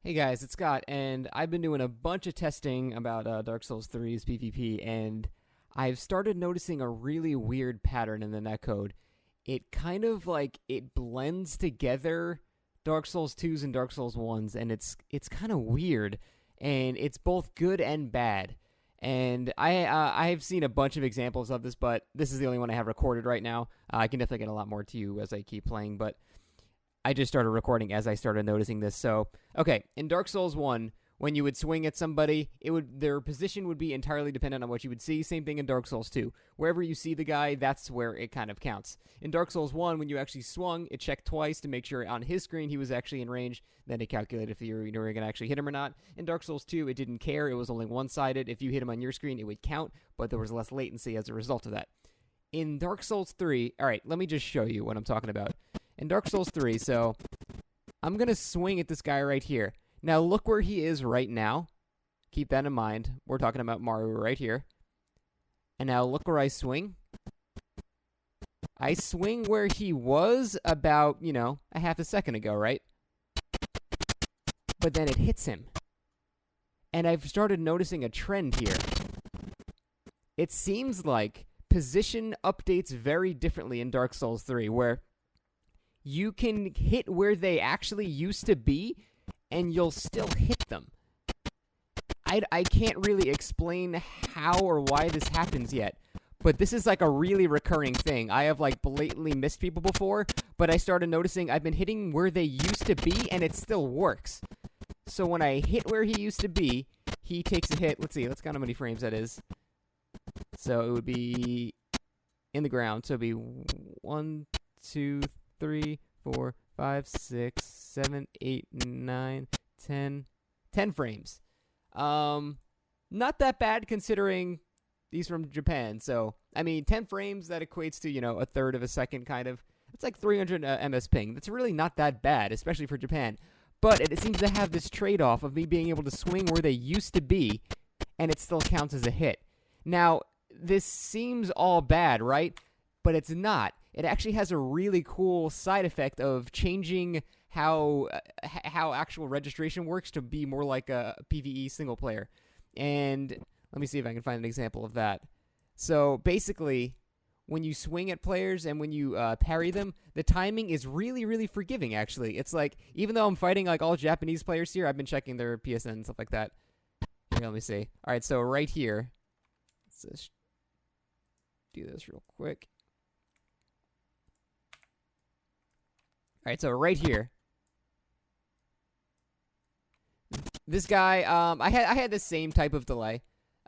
Hey guys, it's Scott, and I've been doing a bunch of testing about Dark Souls 3's PvP, and I've started noticing a really weird pattern in the netcode. It kind of it blends together Dark Souls 2's and Dark Souls 1's, and it's kind of weird, and it's both good and bad. And I've seen a bunch of examples of this, but this is the only one I have recorded right now. I can definitely get a lot more to you as I keep playing, but I just started recording as I started noticing this. So, okay, in Dark Souls 1, when you would swing at somebody, their position would be entirely dependent on what you would see. Same thing in Dark Souls 2. Wherever you see the guy, that's where it kind of counts. In Dark Souls 1, when you actually swung, it checked twice to make sure on his screen he was actually in range. Then it calculated if you were going to actually hit him or not. In Dark Souls 2, it didn't care. It was only one-sided. If you hit him on your screen, it would count, but there was less latency as a result of that. In Dark Souls 3, all right, let me just show you what I'm talking about. In Dark Souls 3, so I'm going to swing at this guy right here. Now, look where he is right now. Keep that in mind. We're talking about Maru right here. And now look where I swing. I swing where he was about, a half a second ago, right? But then it hits him. And I've started noticing a trend here. It seems like position updates very differently in Dark Souls 3, where you can hit where they actually used to be, and you'll still hit them. I can't really explain how or why this happens yet, but this is like a really recurring thing. I have blatantly missed people before, but I started noticing I've been hitting where they used to be, and it still works. So when I hit where he used to be, he takes a hit. Let's see, let's count how many frames that is. So it would be in the ground. So it would be 1, 2, 3, 4, 5, 6, 7, 8, 9, 10. 10 frames. Not that bad considering he's from Japan. So, 10 frames, that equates to, a third of a second kind of. It's like 300 ms ping. That's really not that bad, especially for Japan. But it seems to have this trade-off of me being able to swing where they used to be, and it still counts as a hit. Now, this seems all bad, right? But it's not. It actually has a really cool side effect of changing how actual registration works to be more like a PvE single player. And let me see if I can find an example of that. So basically, when you swing at players and when you parry them, the timing is really, really forgiving, actually. It's like, even though I'm fighting all Japanese players here, I've been checking their PSN and stuff like that. Here, let me see. All right, so right here. Let's just do this real quick. All right, so right here, this guy, I had the same type of delay.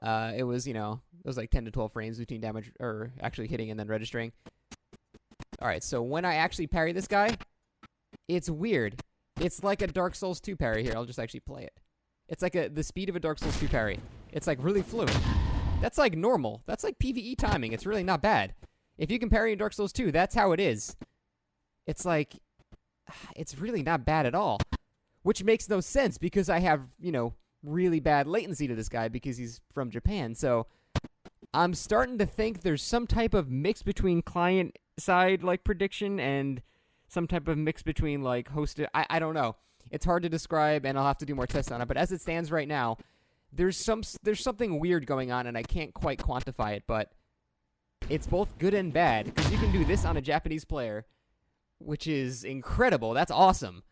It was like 10 to 12 frames between damage, or actually hitting and then registering. All right, so when I actually parry this guy, it's weird. It's like a Dark Souls 2 parry here. I'll just actually play it. It's like the speed of a Dark Souls 2 parry. It's really fluid. That's normal. That's PvE timing. It's really not bad. If you can parry in Dark Souls 2, that's how it is. It's really not bad at all. Which makes no sense because I have, really bad latency to this guy because he's from Japan. So I'm starting to think there's some type of mix between client-side, prediction and some type of mix between, hosted. I don't know. It's hard to describe, and I'll have to do more tests on it. But as it stands right now, there's something weird going on, and I can't quite quantify it, but it's both good and bad because you can do this on a Japanese player, which is incredible. That's awesome.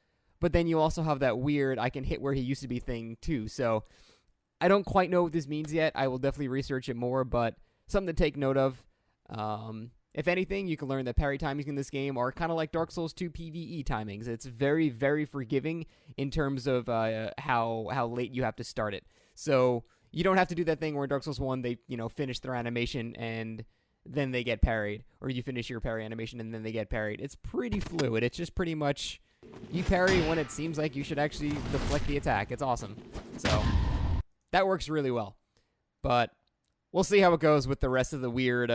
But then you also have that weird I can hit where he used to be thing too. So I don't quite know what this means yet. I will definitely research it more, but something to take note of. If anything, you can learn that parry timings in this game are kind of like Dark Souls 2 PvE timings. It's very, very forgiving in terms of how late you have to start it. So you don't have to do that thing where in Dark Souls 1 they finish their animation and then they get parried, or you finish your parry animation and then they get parried. It's pretty fluid. It's just pretty much you parry when it seems like you should actually deflect the attack. It's awesome. So that works really well. But we'll see how it goes with the rest of the weird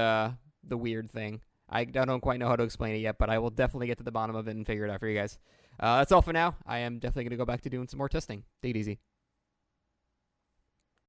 thing. I don't quite know how to explain it yet, but I will definitely get to the bottom of it and figure it out for you guys. That's all for now. I am definitely going to go back to doing some more testing. Take it easy.